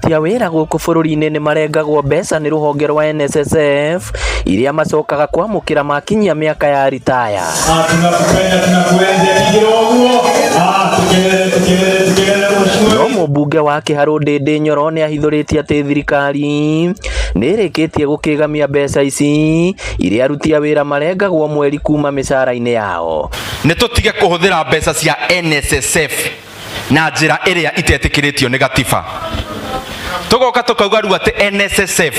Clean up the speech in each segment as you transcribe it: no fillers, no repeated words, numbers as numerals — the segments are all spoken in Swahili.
aruti a wĩra gũkũ bũrũri-inĩ nĩ marengagwo mbeca nĩ rũhonge rwa NSSF iria macokaga kwamũkĩra makinyia mĩaka ya ritaya. No mũmbunge wa Kĩharũ Ndindi Nyoro nĩ ahithũrĩtie atĩ thirikari nĩ ĩrĩkĩtie gũkĩgamia mbeca ici iria aruti a wĩra marengagwo mweri kuma mĩcara-inĩ yao. Nĩ tũtige kũhũthĩra mbeca cia NSSF na njĩra ĩrĩa itetĩkĩrĩtio nĩ gatiba. Tũgoka tũkauga rĩu atĩ NSSF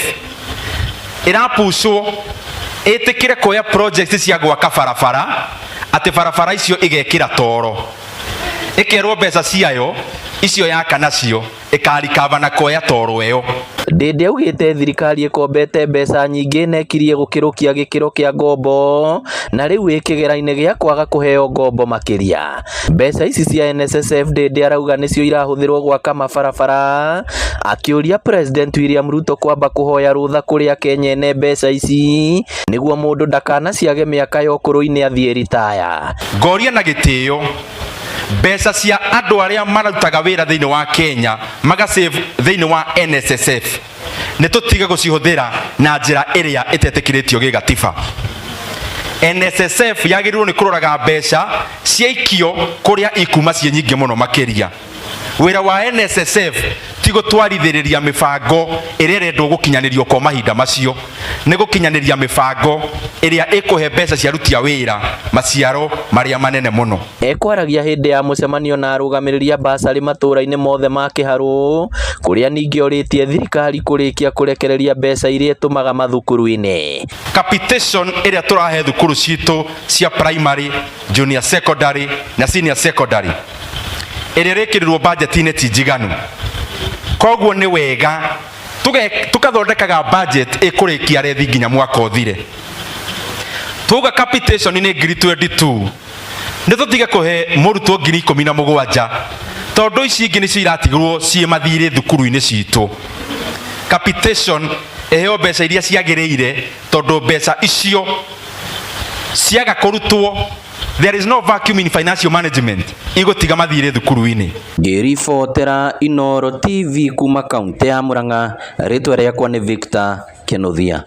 ĩrapushwo ĩtĩkĩre kuoya project cia gwaka barabara, atĩ barabara icio igekĩra toro, ĩkerwo mbeca ciayo icio yaka nacio ĩkarikava na kuoya toro ĩyo. Ndindi augĩte thirikari ĩkombete mbeca nyingĩ na ĩkirie gũkĩrũkia gĩkĩro kĩa ngombo na rĩu ĩkĩgera-inĩ gĩa kwaga kũheo ngombo makĩria. Mbeca ici cia NSSF Ndindi arauga nĩcio irahũthĩrwo gwaka mabarabara, akĩũria President William Ruto kwamba kũhoya rũtha kũrĩ Akenya ene mbeca ici nĩguo mũndũ ndakanaciage mĩaka ya ũkũrũ-inĩ athiĩ ritaya. Ngoria na gĩtĩo mbeca cia andũ arĩa marutaga wĩra thĩinĩ wa Kenya magasave thĩinĩ wa NSSF nĩ tũtige gũcihũthĩra na njĩra ĩrĩa ĩtetĩkĩrĩtio gĩ gatiba. NSSF yagĩrĩirwo nĩ kũroraga mbeca ciaikio kũrĩa ikuma ciĩ nyingĩ mũno makĩria. Wĩra wa NSSF ti gũtwarithĩrĩria mĩbango ĩrĩa ĩrendwo gũkinyanĩrio kwa mahinda macio, nĩ gũkinyanĩria mĩbango ĩrĩa ĩkũhe mbeca cia aruti a wĩra maciaro marĩa manene mũno. Ekwaragia hĩndĩ ya mũcemanio na arũgamĩrĩria basarĩ matũũra-inĩ mothe ma Kĩharũ, kũrĩa ningĩ orĩtie thirikari kũrĩkia kũrekereria mbeca iria ĩtũmaga mathukuru-inĩ. Capitation ĩrĩa tũrahe thukuru citũ cia primary, junior secondary na senior secondary ĩrĩa ĩrĩkĩrĩrwo budget-inĩ ti njiganu. Koguo nĩ wega tukathondekaga budget ĩkũrĩkia rethi nginya mwaka ũthire. Tuga capitation nĩ ngiri 22 nĩ tũtige kũhe mũrutwo ngiri 17 tondũ ici ingĩ nĩcio iratigirwo ciĩ mathirĩ thukuru-inĩ citũ. Capitation ĩheo mbeca iria ciagĩrĩire tondũ mbeca icio ciaga kũrutwo. There is no vacuum in financial management. Igũtiga mathirĩ thukuru-inĩ. Ngĩribotera Inooro TV kuma kaunti ya Murang'a, rĩtwa rĩakwa nĩ Victor Kĩnuthia.